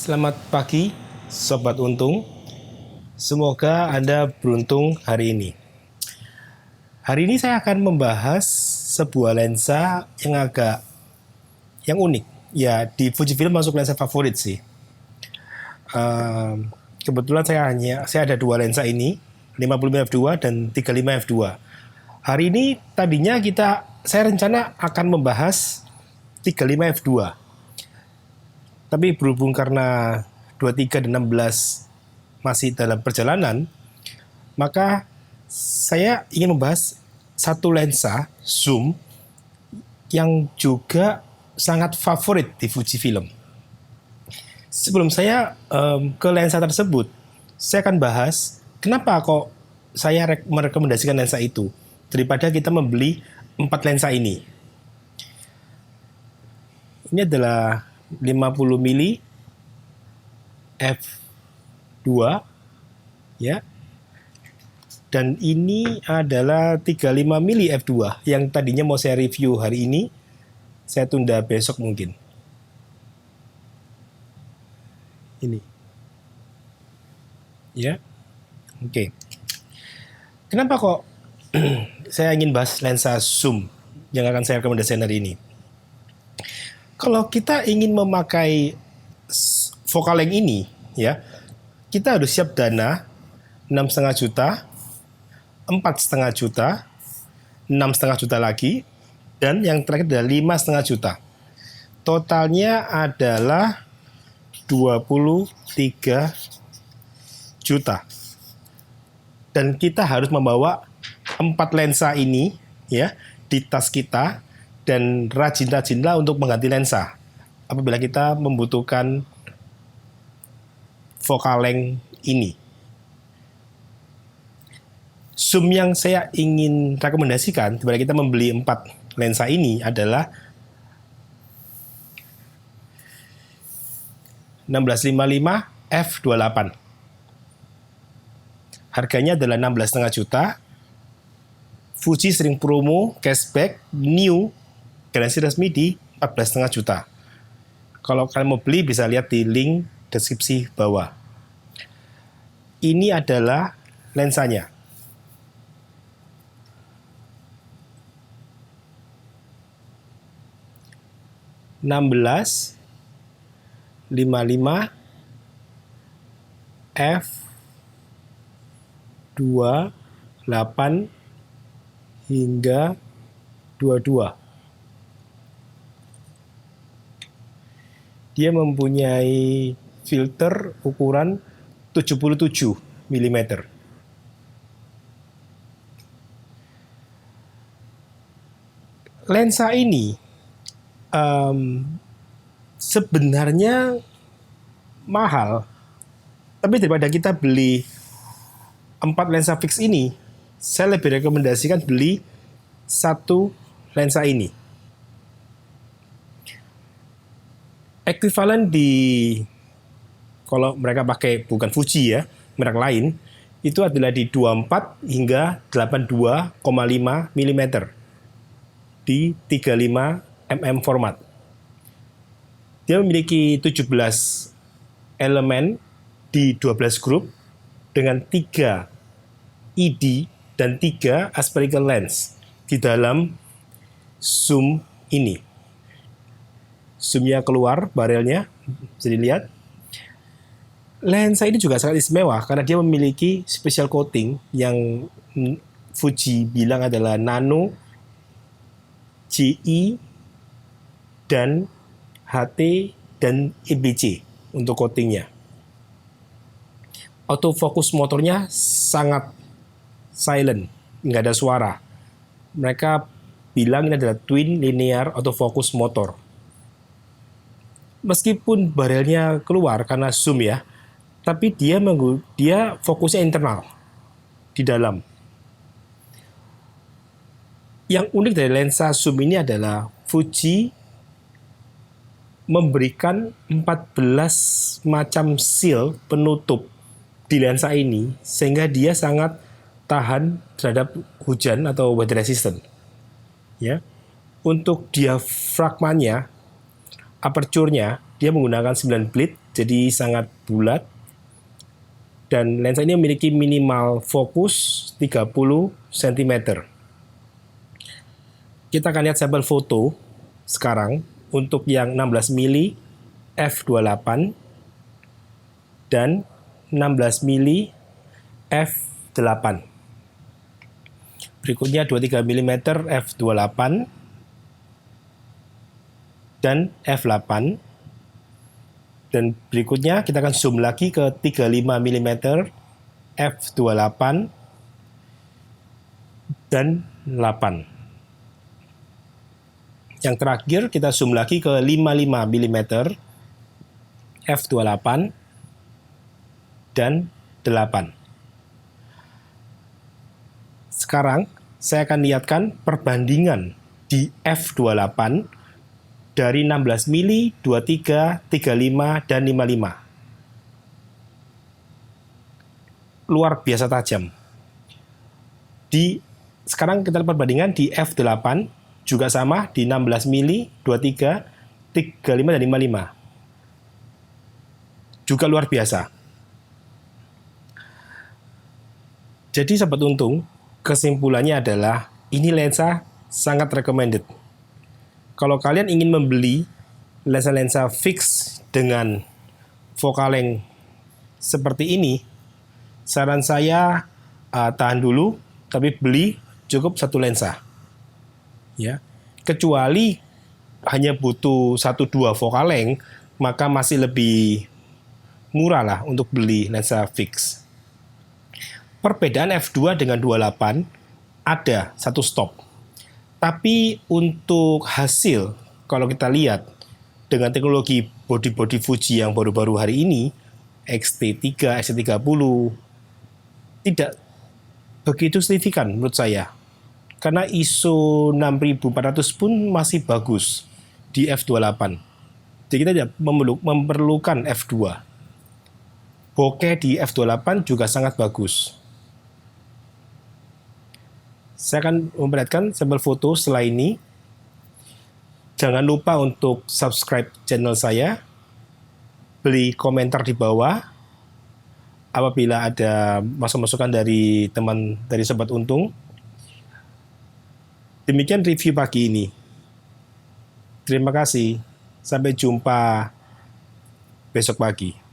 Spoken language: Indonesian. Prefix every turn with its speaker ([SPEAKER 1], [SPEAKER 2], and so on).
[SPEAKER 1] Selamat pagi, Sobat Untung. Semoga Anda beruntung hari ini. Hari ini saya akan membahas sebuah lensa yang unik. Ya, di Fujifilm masuk lensa favorit sih. Kebetulan saya ada dua lensa ini, 55 f2 dan 35 f2. Hari ini tadinya saya rencana akan membahas 35 f2. Tapi berhubung karena 23 dan 16 masih dalam perjalanan, maka saya ingin membahas satu lensa zoom yang juga sangat favorit di Fujifilm. Sebelum saya ke lensa tersebut, saya akan bahas kenapa kok saya merekomendasikan lensa itu daripada kita membeli 4 lensa ini. Ini adalah 50 mili f2 ya. Dan ini adalah 35 mili f2 yang tadinya mau saya review hari ini, saya tunda besok mungkin. Ini. Ya. Oke. Kenapa kok saya ingin bahas lensa zoom yang akan saya rekomendasikan hari ini? Kalau kita ingin memakai focal length ini, ya, kita harus siap dana 6,5 juta, 4,5 juta, 6,5 juta lagi, dan yang terakhir adalah 5,5 juta. Totalnya adalah 23 juta. Dan kita harus membawa 4 lensa ini ya di tas kita, dan rajin-rajinlah untuk mengganti lensa apabila kita membutuhkan focal length ini. Zoom yang saya ingin rekomendasikan kepada kita membeli 4 lensa ini adalah 1655 f28. Harganya adalah 16,5 juta. Fuji sering promo cashback new garansi resmi di 14,5 juta. Kalau kalian mau beli bisa lihat di link deskripsi bawah. Ini adalah lensanya. (16 55 f28 hingga 22. Dia mempunyai filter ukuran 77 mm. Lensa ini sebenarnya mahal, tapi daripada kita beli 4 lensa fix ini, saya lebih rekomendasikan beli 1 lensa ini. Ekuivalen kalau mereka pakai bukan Fuji ya, merek lain, itu adalah di 24 hingga 82,5 mm di 35 mm format. Dia memiliki 17 elemen di 12 grup dengan 3 ID dan 3 aspherical lens di dalam zoom ini. Zoomnya keluar, barelnya bisa dilihat. Lensa ini juga sangat istimewa karena dia memiliki special coating yang Fuji bilang adalah nano, GE, dan HT, dan EBC untuk coatingnya. Autofocus motornya sangat silent, nggak ada suara. Mereka bilang ini adalah twin linear autofocus motor. Meskipun barelnya keluar karena zoom ya, tapi dia fokusnya internal di dalam. Yang unik dari lensa zoom ini adalah Fuji memberikan 14 macam seal penutup di lensa ini sehingga dia sangat tahan terhadap hujan atau weather resistant. Ya. Untuk diafragmanya, aperture-nya Dia menggunakan 9 blit, jadi sangat bulat. Dan lensa ini memiliki minimal fokus 30 cm. Kita akan lihat sampel foto sekarang untuk yang 16 mili f/28 dan 16 mili f/8. Berikutnya 23 mm f/28 dan f/8. Dan berikutnya kita akan zoom lagi ke 35 mm f/28 dan 8. Yang terakhir kita zoom lagi ke 55 mm f/28 dan 8. Sekarang saya akan lihatkan perbandingan di f/28 dari 16 mili, 23, 35, dan 55. Luar biasa tajam. Sekarang kita lihat perbandingan di f/8 juga sama di 16 mili, 23, 35, dan 55. Juga luar biasa. Jadi Sobat Untung, kesimpulannya adalah ini lensa sangat recommended. Kalau kalian ingin membeli lensa-lensa fix dengan focal length seperti ini, saran saya tahan dulu, tapi beli cukup satu lensa. Ya, kecuali hanya butuh 1-2 focal length, maka masih lebih murah lah untuk beli lensa fix. Perbedaan f2 dengan 28 ada satu stop. Tapi untuk hasil, kalau kita lihat dengan teknologi body Fuji yang baru-baru hari ini, X-T3, X-T30, tidak begitu signifikan menurut saya. Karena ISO 6400 pun masih bagus di f/28. Jadi kita tidak memerlukan f2. Bokeh di f/28 juga sangat bagus. Saya akan memperlihatkan sampel foto setelah ini. Jangan lupa untuk subscribe channel saya, beri komentar di bawah apabila ada masukan dari teman dari Sobat Untung. Demikian review pagi ini. Terima kasih. Sampai jumpa besok pagi.